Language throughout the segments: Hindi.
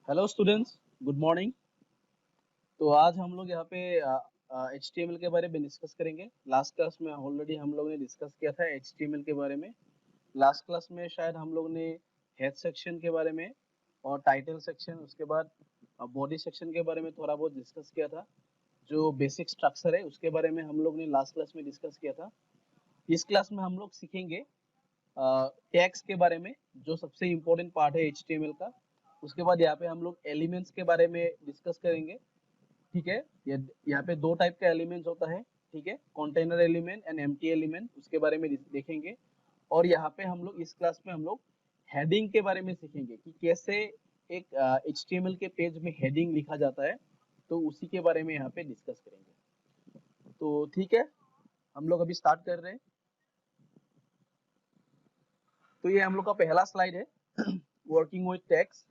Hello students, good morning. तो आज हम लोग यहाँ पे HTML के बारे में डिस्कस करेंगे। लास्ट क्लास में ऑलरेडी हम लोग ने डिस्कस किया था HTML के बारे में। लास्ट क्लास में शायद हम लोग ने हेड सेक्शन के बारे में और टाइटल सेक्शन, उसके बाद बॉडी सेक्शन के बारे में थोड़ा बहुत डिस्कस किया था। जो बेसिक स्ट्रक्चर है उसके बारे में हम लोग ने लास्ट क्लास में डिस्कस किया था। इस क्लास में हम लोग सीखेंगे टैग्स के बारे में, जो सबसे इम्पोर्टेंट पार्ट है HTML का। उसके बाद यहाँ पे हम लोग एलिमेंट्स के बारे में डिस्कस करेंगे। ठीक है, यहाँ पे दो टाइप का एलिमेंट्स होता है। ठीक है, container element and empty element, उसके बारे में देखेंगे। और यहाँ पे हम लोग इस क्लास में हम लोग हेडिंग के बारे में सीखेंगे कि कैसे एक HTML के पेज में हेडिंग लिखा जाता है। तो उसी के बारे में यहाँ पे डिस्कस करेंगे। तो ठीक है, हम लोग अभी स्टार्ट कर रहे हैं। तो ये हम लोग का पहला स्लाइड है, वर्किंग विद टैग्स।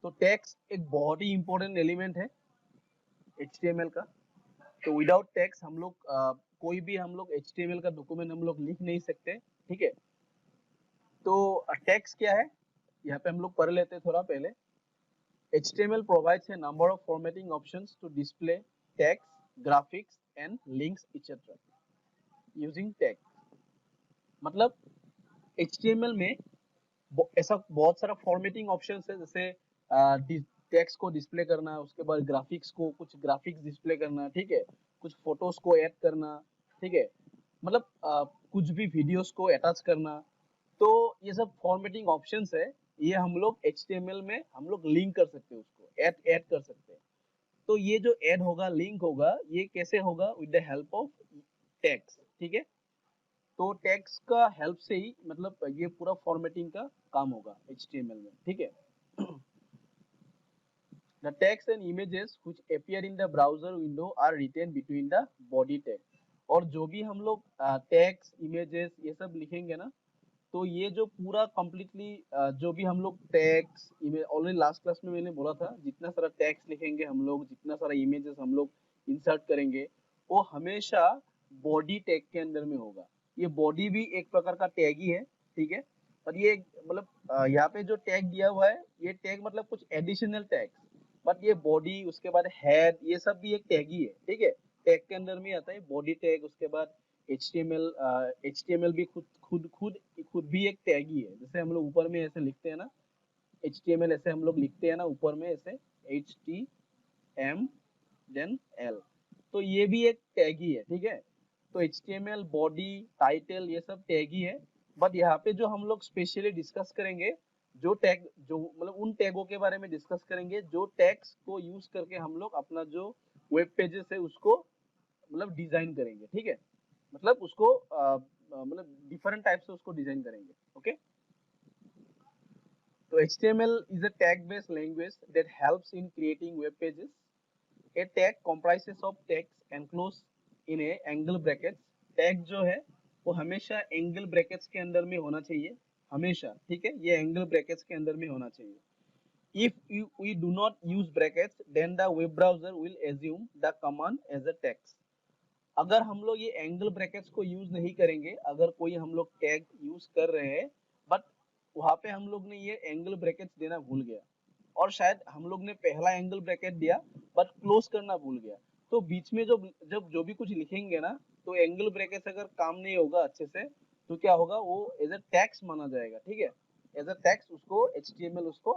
तो टैग्स एक बहुत ही इंपॉर्टेंट एलिमेंट है HTML का। तो विदाउट टैग्स हम लोग कोई भी हम लोग HTML का डॉक्यूमेंट हम लोग लिख नहीं सकते। ठीक है, तो टैग्स क्या है यहाँ पे हम लोग पढ़ लेते हैं थोड़ा पहले। HTML provides a number of formatting options to display text, graphics and links etc. using tags। मतलब HTML में ऐसा बहुत सारा फॉर्मेटिंग ऑप्शंस है, जैसे टेक्स्ट को डिस्प्ले करना, उसके बाद ग्राफिक्स को कुछ ग्राफिक्स डिस्प्ले करना। ठीक है, कुछ फोटोज को ऐड करना। ठीक है, मतलब कुछ भी वीडियोस को अटैच करना। तो ये सब फॉर्मेटिंग ऑप्शंस है। ये हम लोग HTML में हम लोग लिंक कर सकते हैं, उसको ऐड ऐड कर सकते हैं। तो ये जो ऐड होगा, लिंक होगा, ये कैसे होगा? With the help of tags. ठीक है, तो टैग्स का हेल्प से ही मतलब ये पूरा फॉर्मेटिंग का काम होगा HTML में। ठीक है, the text and images which appear in the browser window are written between the body tag। और जो भी हम लोग टैग्स, इमेजेस ये सब लिखेंगे ना, तो ये जो पूरा कंप्लीटली जो भी हम लोग tags, image, already last class में मैंने बोला था, जितना सारा टैग्स लिखेंगे हम लोग, जितना सारा इमेजेस हम लोग इंसर्ट करेंगे, वो हमेशा बॉडी टैग के अंदर में होगा। ये बॉडी भी एक प्रकार का टैग ही है। ठीक है, और ये मतलब यहाँ पे जो टैग दिया हुआ है, ये टैग मतलब कुछ एडिशनल टैग, बट ये बॉडी, उसके बाद हेड, ये सब भी एक टैग ही है। ठीक है, टैग के अंदर में आता है बॉडी टैग। उसके बाद HTML भी खुद खुद खुद खुद भी एक टैग ही है। जैसे हम लोग ऊपर में ऐसे लिखते हैं ना, HTML ऐसे हम लोग लिखते हैं ना ऊपर में ऐसे, HTM देन L, तो ये भी एक टैग ही है। ठीक है, तो HTML बॉडी, टाइटल, ये सब टैग ही है। बट यहाँ पे जो हम लोग स्पेशली डिस्कस करेंगे, जो टैग, जो मतलब उन टैगों के बारे में डिस्कस करेंगे जो टैग्स को यूज करके हम लोग अपना जो वेब पेजेस है उसको मतलब डिजाइन करेंगे। ठीक है, मतलब उसको मतलब डिफरेंट टाइप से उसको डिजाइन करेंगे। ओके, तो HTML is a tag based language that helps in creating web pages। A tag comprises of text enclosed in a angle brackets। Tag जो है वो हमेशा एंगल ब्रैकेट्स के अंदर में होना चाहिए, हमेशा। ठीक है, ये एंगल ब्रैकेट्स के अंदर में होना चाहिए। If we do not use brackets, then the web browser will assume the command as a text। अगर हम लोग ये एंगल ब्रैकेट्स को यूज नहीं करेंगे, अगर कोई हम लोग टैग यूज कर रहे हैं, बट वहां पे हम लोग ने ये एंगल ब्रैकेट्स देना भूल गया, और शायद हम लोग ने पहला एंगल ब्रैकेट दिया बट क्लोज करना भूल गया, तो बीच में जो जब जो भी कुछ लिखेंगे ना, तो एंगल ब्रैकेट्स अगर काम नहीं होगा अच्छे से, तो क्या होगा, वो एज अ टैक्स माना जाएगा। ठीक है, एज अ टैक्स उसको HTML उसको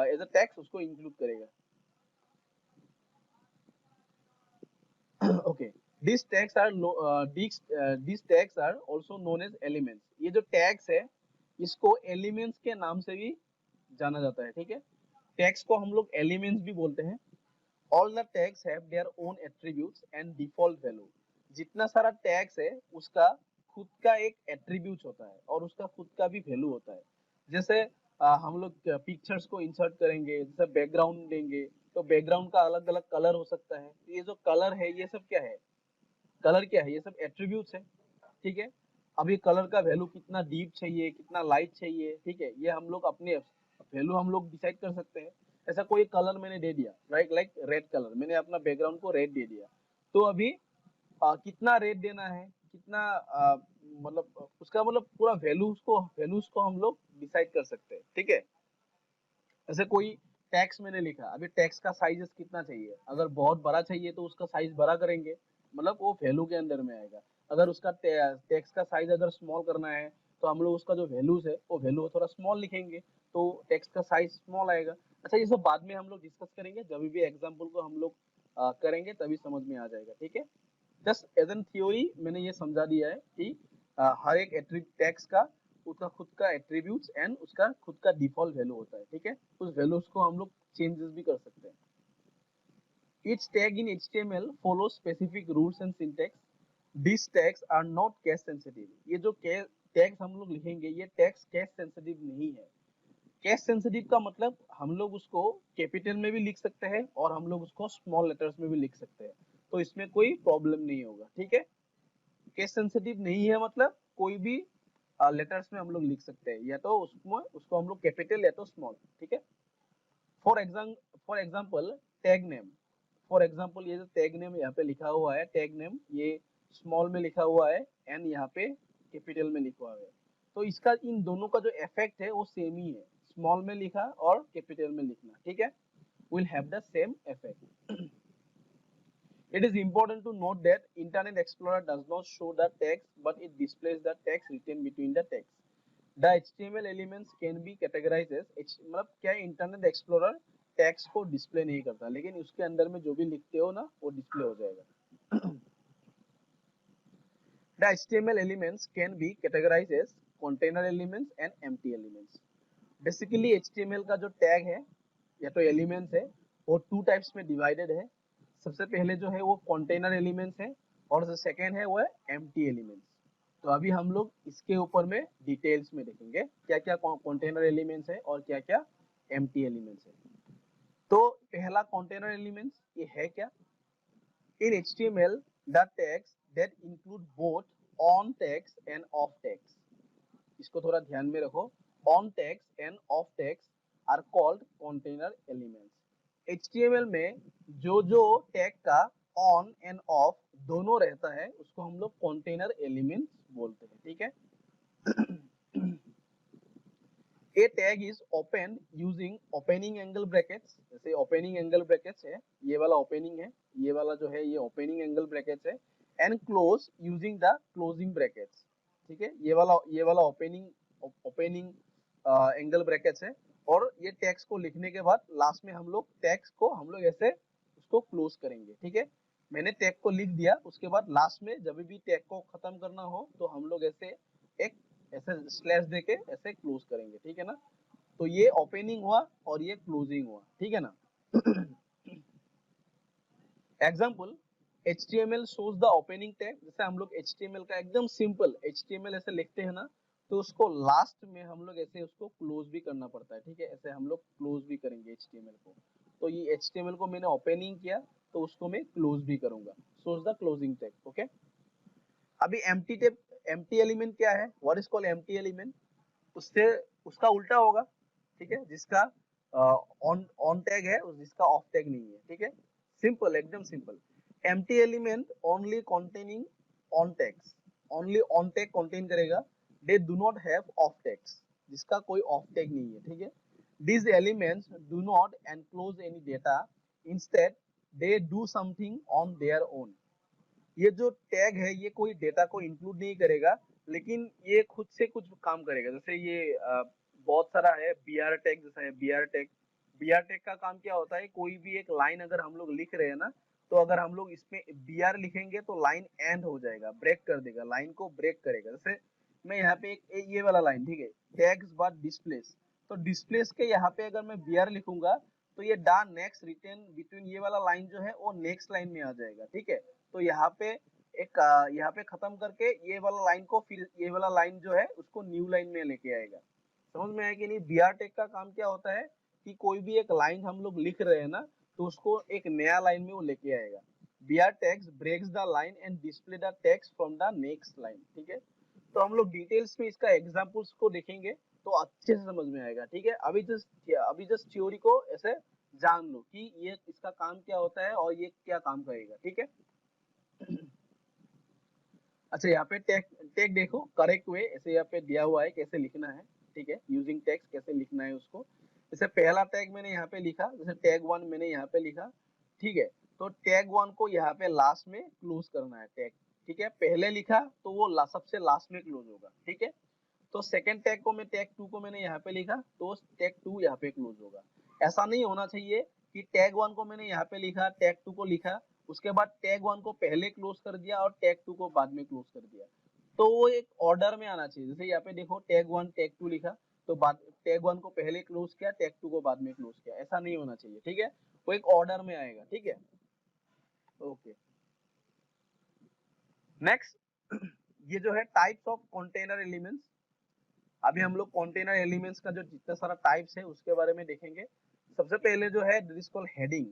एज अ टैक्स उसको इंक्लूड करेगा। Okay, these tags are also known as elements। ये जो टैग्स है, इसको एलिमेंट्स के नाम से भी जाना जाता है। ठीक है, टैग्स को हम लोग एलिमेंट्स भी बोलते हैं। All the tags have their own attributes and default value. जितना सारा टैग्स है उसका खुद का एक एट्रीब्यूट होता है और उसका खुद का भी वैल्यू होता है। जैसे हम लोग पिक्चर्स को इंसर्ट करेंगे, जैसे बैकग्राउंड देंगे, तो बैकग्राउंड का अलग अलग कलर हो सकता है। ये जो कलर है, ये सब क्या है? कलर क्या है? ये सब एट्रीब्यूट्स है। ठीक है, अब ये कलर का वैल्यू कितना डीप चाहिए, कितना लाइट चाहिए, ठीक है, ये हम लोग अपने वैल्यू हम लोग डिसाइड कर सकते हैं। ऐसा कोई कलर मैंने दे दिया, राइट, लाइक रेड कलर, मैंने अपना बैकग्राउंड को रेड दे दिया। तो अभी कितना रेड देना है, कितना मतलब उसका मतलब पूरा वैल्यूज को हम लोग डिसाइड कर सकते हैं। ठीक है, ऐसे कोई टैक्स मैंने लिखा, अभी टैक्स का साइज कितना चाहिए, अगर बहुत बड़ा चाहिए तो उसका साइज बड़ा करेंगे, मतलब वो वैल्यू के अंदर में आएगा। अगर उसका टैक्स का साइज अगर स्मॉल करना है तो हम लोग उसका जो वैल्यूज है वो वैल्यू थोड़ा स्मॉल लिखेंगे, तो टैक्स का साइज स्मॉल आएगा। अच्छा, ये सब बाद में हम लोग डिस्कस करेंगे, जब भी एग्जाम्पल को हम लोग करेंगे तभी समझ में आ जाएगा, ठीक है। जस्ट एज एन थ्योरी मैंने ये समझा दिया है कि हर एक टैक्स का उसका खुद का एट्रीब्यूट्स एंड उसका खुद का डिफॉल्ट वैल्यू होता है, ठीक है। उस वैल्यूज को हम लोग चेंजेस भी कर सकते हैं। Each tag in HTML follows specific rules and syntax. These tags are not case sensitive. ये जो टैग्स हम लोग लिखेंगे ये टैग्स केस सेंसिटिव नहीं है। केस सेंसिटिव का मतलब हम लोग उसको कैपिटल में भी लिख सकते हैं और हम लोग उसको स्मॉल लेटर्स में भी लिख सकते हैं, तो इसमें कोई प्रॉब्लम नहीं होगा, ठीक है। केस सेंसिटिव नहीं है मतलब कोई भी लेटर्स में हम लोग लिख सकते हैं, या तो उसमें उसको हम लोग कैपिटल या तो स्मॉल, ठीक है। For example tag name, for example ये जो टैग नेम यहाँ पे लिखा हुआ है, टैग नेम ये स्मॉल में लिखा हुआ है एंड यहाँ पे कैपिटल में लिखा हुआ है, तो इसका इन दोनों का जो इफेक्ट है वो सेम ही है, स्मॉल में लिखा और कैपिटल में लिखना, ठीक है, will have the same effect. It is important to note that Internet Explorer does not show the text, but it displays the text written between the text. The HTML elements can be categorized as मतलब क्या इंटरनेट एक्सप्लोरर टेक्स्ट को डिस्प्ले नहीं करता, लेकिन उसके अंदर में जो भी लिखते हो ना वो डिस्प्ले हो जाएगा। The HTML elements can be categorized as container elements and empty elements. Basically HTML का जो टैग है या तो एलिमेंट्स है वो टू टाइप्स में डिवाइडेड है। सबसे पहले जो है वो कंटेनर एलिमेंट्स है और जो सेकेंड है वो है एम्प्टी एलिमेंट्स। तो अभी हम लोग इसके ऊपर में डिटेल्स में देखेंगे क्या क्या कंटेनर एलिमेंट्स है और क्या क्या एम्प्टी एलिमेंट्स है। तो पहला कंटेनर एलिमेंट्स ये है क्या? In HTML, the tags that include both on tags and off tags, इसको थोड़ा ध्यान में रखो, on tags and off tags are called container elements. HTML में जो जो टैग का on and off दोनों रहता है उसको हम लोग container elements बोलते हैं, ठीक है। A tag is open using opening angle brackets, जैसे opening angle brackets है, ये वाला opening है, ये वाला जो है ये opening angle brackets है, and close using the closing brackets, ठीक है। ये वाला opening एंगल ब्रैकेट्स है, और ये टेक्स्ट को लिखने के बाद लास्ट में हम लोग टेक्स्ट को हम लोग ऐसे उसको क्लोज करेंगे, ठीक है। मैंने टैग को लिख दिया, उसके बाद लास्ट में जब भी टैग को खत्म करना हो तो हम लोग ऐसे एक ऐसे स्लैश देके ऐसे क्लोज करेंगे, ठीक है ना। तो ये ओपनिंग हुआ और ये क्लोजिंग हुआ, ठीक है ना। Example HTML shows the opening tag, जैसे हम लोग HTML का एकदम सिंपल HTML ऐसे लिखते हैं ना, तो उसको लास्ट में हम लोग ऐसे उसको क्लोज भी करना पड़ता है, ठीक है। ऐसे हम लोग क्लोज भी करेंगे HTML को, तो ये HTML को मैंने ओपनिंग किया तो उसको मैं क्लोज भी करूंगा, shows the closing tag, okay. अभी एम्प्टी एलिमेंट क्या है? What is called empty element? उससे उसका उल्टा होगा, ठीक है, जिसका ऑन ऑन टैग है और जिसका ऑफ टैग नहीं है, ठीक है। सिंपल, एकदम simple. Empty element only containing on tags, only on tag contain करेगा, they do not have off tags, जिसका कोई ऑफ टैग नहीं है, ठीक है। These elements do not enclose any data, instead they do something on their own. ये जो टैग है ये कोई डेटा को इंक्लूड नहीं करेगा, लेकिन ये खुद से कुछ काम करेगा। जैसे ये बहुत सारा है बीआर टैग, जैसा है बीआर टैग का काम क्या होता है, कोई भी एक लाइन अगर हम लोग लिख रहे हैं ना, तो अगर हम लोग इसमें बीआर लिखेंगे तो लाइन एंड हो जाएगा, ब्रेक कर देगा, लाइन को ब्रेक करेगा। जैसे मैं यहाँ पे ये वाला लाइन, ठीक है, टैग्स बाद डिस्प्लेस, तो डिस्प्लेस के यहाँ पे अगर मैं बीआर लिखूंगा तो ये दा नेक्स्ट रिटर्न बिटवीन ये वाला लाइन जो है वो नेक्स्ट लाइन में आ जाएगा, ठीक है। तो यहाँ पे एक यहाँ पे खत्म करके ये वाला लाइन को फिर ये वाला लाइन जो है उसको न्यू लाइन में लेके आएगा। समझ में आया कि नहीं? बीआर टेक का काम क्या होता है कि कोई भी एक लाइन हम लोग लिख रहे हैं ना, तो उसको एक नया लाइन में वो लेके आएगा। BR text breaks the line and display the text from the next line, ठीक है। तो हम लोग डिटेल्स में इसका एग्जांपल्स को देखेंगे तो अच्छे से समझ में आएगा, ठीक है। अभी जस्ट थ्योरी को ऐसे जान लो कि ये इसका काम क्या होता है और ये क्या काम करेगा, ठीक है। अच्छा, यहाँ पे टैग टैग देखो, करेक्ट वे ऐसे यहाँ पे दिया हुआ है कैसे लिखना है, ठीक है, यूजिंग टैग्स कैसे लिखना है उसको। जैसे पहला टैग मैंने यहाँ पे लिखा, जैसे टैग 1 मैंने यहाँ पे लिखा, ठीक है। तो टैग 1 को यहाँ पे लास्ट में क्लोज करना है टैग, ठीक है। पहले लिखा तो वो सबसे लास्ट में क्लोज होगा, ठीक है। तो सेकंड टैग को मैं टैग 2 को मैंने यहाँ पे लिखा तो टैग 2 यहाँ पे क्लोज होगा। ऐसा नहीं होना चाहिए कि टैग 1 को मैंने यहाँ पे लिखा, टैग 2 को लिखा, उसके बाद टैग 1 को पहले क्लोज कर दिया और टैग 2 को बाद में क्लोज कर दिया। तो वो एक ऑर्डर में आना चाहिए। जैसे यहाँ पे देखो टैग 1 टैग 2 लिखा, तो बाद टैग 1 को पहले क्लोज किया, टैग 2 को बाद में क्लोज किया, ऐसा नहीं होना चाहिए, ठीक है। वो एक ऑर्डर में आएगा, ठीक है। ओके, नेक्स्ट ये जो है टाइप्स ऑफ कंटेनर एलिमेंट्स। अभी हम लोग कंटेनर एलिमेंट्स का जो जितना सारा टाइप्स है उसके बारे में देखेंगे। सबसे पहले जो है दिस कॉल्ड हेडिंग।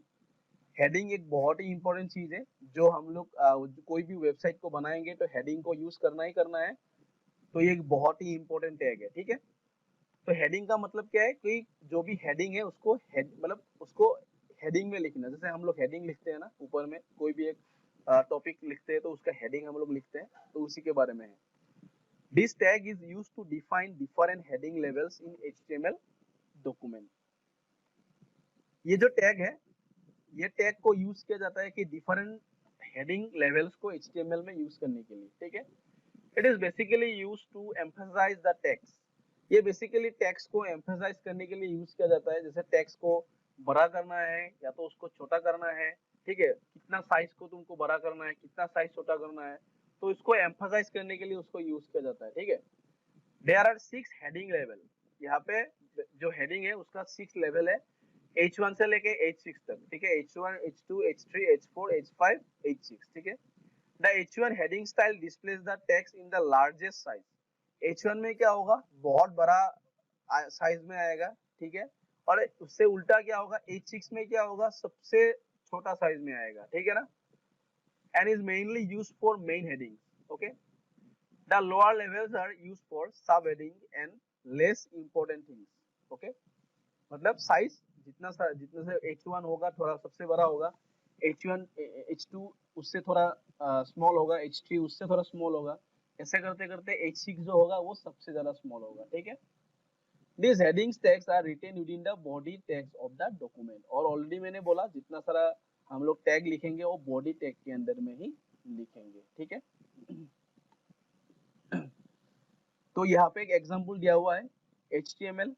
हेडिंग एक बहुत ही इंपॉर्टेंट चीज है, जो हम लोग कोई भी वेबसाइट को बनाएंगे तो हेडिंग को यूज करना ही करना है। तो ये एक बहुत ही इंपॉर्टेंट टैग है, ठीक है। तो हेडिंग का मतलब क्या है कि जो भी हेडिंग है उसको मतलब उसको हेडिंग में लिखना। जैसे हम लोग हेडिंग लिखते हैं ना, ऊपर में कोई भी एक टॉपिक लिखते हैं तो उसका हेडिंग हम लोग लिखते हैं, तो उसी के बारे में है। This tag is used to define different heading levels in HTML document. ये जो टैग है, ये टैग को यूज किया जाता है कि डिफरेंट हेडिंग लेवल्स को एचटीएमएल में यूज करने के लिए, ठीक है। It is basically used to emphasise the text. ये बेसिकली टेक्स्ट को एम्फसाइज करने के लिए यूज किया जाता है। जैसे टेक्स्ट को बड़ा करना है या तो उसको छोटा करना है, ठीक है। कितना साइज को तुमको बड़ा करना है, कितना साइज छोटा करना है, तो इसको एम्फसाइज करने के लिए उसको यूज किया जाता है, ठीक है। There are 6 heading level. यहाँ पे जो हेडिंग है उसका 6 लेवल है, H1 से लेके H6 तक, ठीक है। H1, H2, H3, H4, H5, H6, ठीक है। The H1 heading style displays the text in the largest size. H1 में क्या होगा, बहुत बड़ा साइज में आएगा, ठीक है। और उससे उल्टा क्या होगा, H6 में क्या होगा, सबसे छोटा साइज में आएगा, ठीक है ना। And is mainly used for main headings. Okay. The lower levels are used for subheading and less important things. Okay. मतलब साइज जितना से H1 होगा थोड़ा सबसे बड़ा होगा, H1 H2 उससे थोड़ा स्मॉल होगा, H3 उससे थोड़ा स्मॉल होगा, ऐसे करते करते H6 जो होगा वो सबसे ज्यादा स्मॉल होगा, ठीक है। These headings tags are written within the body tags of the document। और ऑलरेडी मैंने बोला जितना सारा हम लोग टैग लिखेंगे वो बॉडी टैग के अंदर में ही लिखेंगे, ठीक है। तो यहाँ पे एक एग्जांपल दिया हुआ है HTML।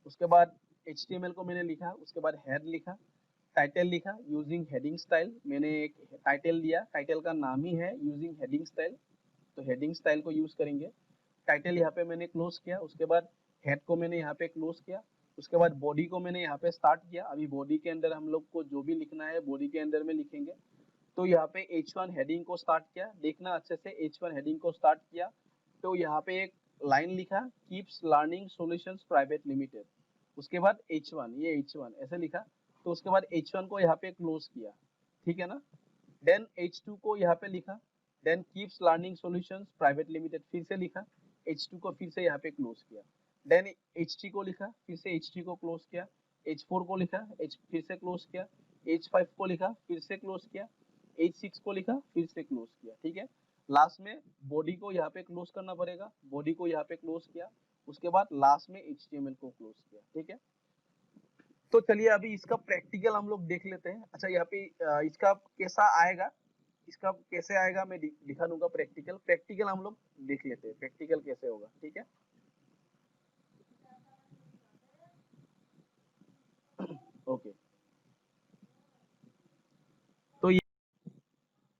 उसके बाद HTML को मैंने लिखा, उसके बाद हेड लिखा, टाइटल लिखा यूजिंग हेडिंग स्टाइल। मैंने एक टाइटल दिया, टाइटल का नाम ही है यूजिंग हेडिंग स्टाइल, तो हेडिंग स्टाइल को यूज करेंगे। टाइटल यहाँ पे मैंने क्लोज किया, उसके बाद हेड को मैंने यहाँ पे क्लोज किया, उसके बाद बॉडी को मैंने यहाँ पे स्टार्ट किया। अभी बॉडी के अंदर हम लोग को जो भी लिखना है बॉडी के अंदर में लिखेंगे। तो यहाँ पे H1 हेडिंग को स्टार्ट किया, देखना अच्छे से, H1 हेडिंग को स्टार्ट किया तो यहाँ पे एक लाइन लिखा, keeps learning solutions private limited. उसके बाद H1, ये H1 ऐसे लिखा, तो उसके बाद H1 को यहाँ पे क्लोज किया, ठीक है ना। देन H2 को यहाँ पे लिखा, then keeps learning solutions private limited फिर से लिखा, H2 को फिर से यहाँ पे क्लोज किया। देन H3 को लिखा, फिर से H3 को क्लोज किया, H4 को लिखा, फिर से क्लोज किया, H5 को लिखा, फिर से क्लोज किया, H6 को लिखा, फिर से क्लोज किया, ठीक है। लास्ट में बॉडी को यहाँ पे क्लोज करना पड़ेगा, बॉडी को यहाँ पे क्लोज किया, उसके बाद लास्ट में HTML को क्लोज किया, ठीक है। तो चलिए अभी इसका प्रैक्टिकल हम लोग देख लेते हैं। अच्छा यहाँ पे इसका कैसा आएगा, इसका कैसे आएगा मैं दिखा दूंगा प्रैक्टिकल। प्रैक्टिकल हम लोग देख लेते हैं प्रैक्टिकल कैसे होगा, ठीक है। ओके, तो ये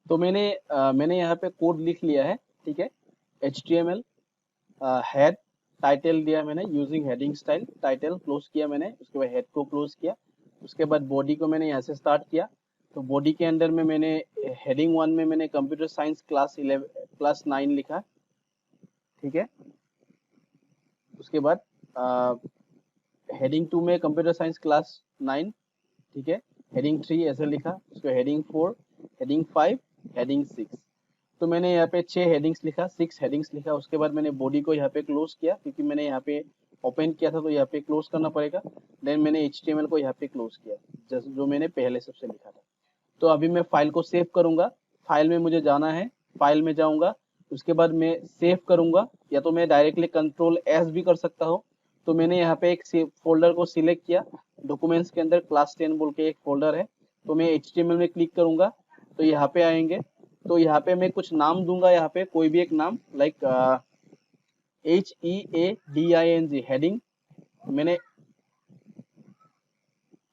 तो मैंने यहाँ पे कोड लिख लिया है, ठीक है। HTML हेड टाइटल दिया मैंने using heading style, title close किया मैंने, उसके बाद हेड को क्लोज किया, उसके बाद बॉडी को मैंने यहाँ से स्टार्ट किया। तो बॉडी के अंदर में मैंने हेडिंग 1 में मैंने कंप्यूटर साइंस क्लास 9 लिखा, ठीक है। उसके बाद हेडिंग 2 में कंप्यूटर साइंस क्लास 9, ठीक है। हेडिंग 3 ऐसे लिखा, उसको हेडिंग 4, हेडिंग 5, हेडिंग 6। तो मैंने यहाँ पे 6 हेडिंग्स लिखा, 6 हेडिंग्स लिखा। उसके बाद मैंने बॉडी को यहाँ पे क्लोज किया, क्योंकि मैंने यहाँ पे ओपन किया था तो यहाँ पे क्लोज करना पड़ेगा। देन मैंने HTML को यहाँ पे क्लोज किया, जैसे जो मैंने पहले सबसे लिखा था। तो अभी मैं फाइल को सेव करूंगा। फाइल में मुझे जाना है, फाइल में जाऊंगा, उसके बाद मैं सेव करूंगा, या तो मैं डायरेक्टली Ctrl+S भी कर सकता हूँ, तो मैंने यहाँ पे एक फोल्डर को सिलेक्ट किया, डॉक्यूमेंट्स के अंदर क्लास 10 बोल के एक फोल्डर है, तो मैं HTML में क्लिक करूंगा तो यहाँ पे आएंगे। तो यहाँ पे मैं कुछ नाम दूंगा, यहाँ पे कोई भी एक नाम, लाइक HEADING, हेडिंग। मैंने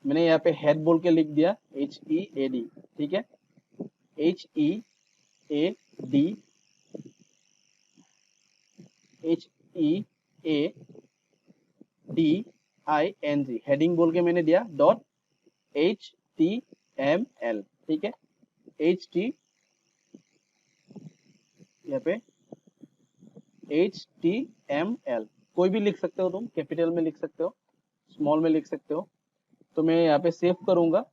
मैंने यहाँ पे हेड बोल के लिख दिया, HEAD, ठीक है, HEAD, HEADING, हेडिंग बोल के मैंने दिया, डॉट HTML, ठीक है, HT, यहाँ पे HTML, कोई भी लिख सकते हो तुम, कैपिटल में लिख सकते हो, स्मॉल में लिख सकते हो। तो मैं यहाँ पे सेव करूंगा।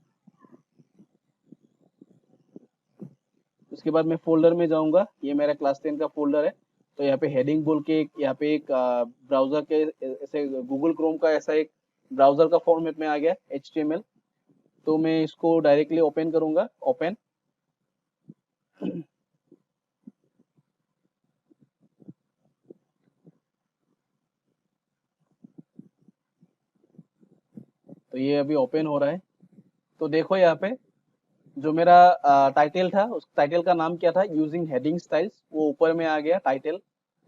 उसके बाद मैं फोल्डर में जाऊंगा, ये मेरा क्लास 10 का फोल्डर है। तो यहाँ पे हेडिंग बोल के यहाँ पे एक ब्राउजर के ऐसे गूगल क्रोम का ऐसा एक ब्राउजर का फॉर्मेट में आ गया HTML। तो मैं इसको डायरेक्टली ओपन करूंगा, ओपन। तो ये अभी ओपन हो रहा है। तो देखो यहाँ पे जो मेरा टाइटल था, उस टाइटल का नाम क्या था, यूजिंग हेडिंग स्टाइल्स, वो ऊपर में आ गया टाइटल,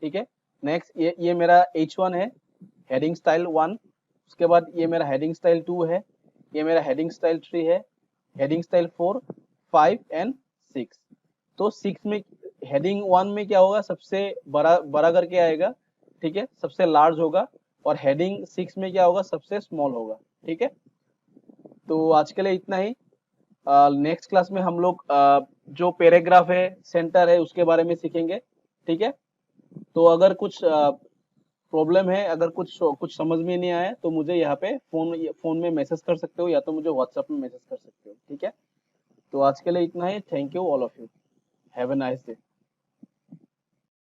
ठीक है। नेक्स्ट ये मेरा H1 है, हेडिंग स्टाइल 1। उसके बाद ये मेरा हेडिंग स्टाइल 2 है, ये मेरा हेडिंग स्टाइल 3 है, हेडिंग स्टाइल 4, 5 एंड 6। तो 6 में, हेडिंग 1 में क्या होगा, सबसे बड़ा बड़ा करके आएगा, ठीक है, सबसे लार्ज होगा। और हेडिंग 6 में क्या होगा, सबसे स्मॉल होगा, ठीक है। तो आज के लिए इतना ही। नेक्स्ट क्लास में हम लोग जो पैराग्राफ है, सेंटर है, उसके बारे में सीखेंगे, ठीक है। तो अगर कुछ प्रॉब्लम है, अगर कुछ कुछ समझ में नहीं आया, तो मुझे यहाँ पे फोन में मैसेज कर सकते हो, या तो मुझे व्हाट्सएप में मैसेज कर सकते हो, ठीक है। तो आज के लिए इतना ही। Thank you all of you, have a nice day.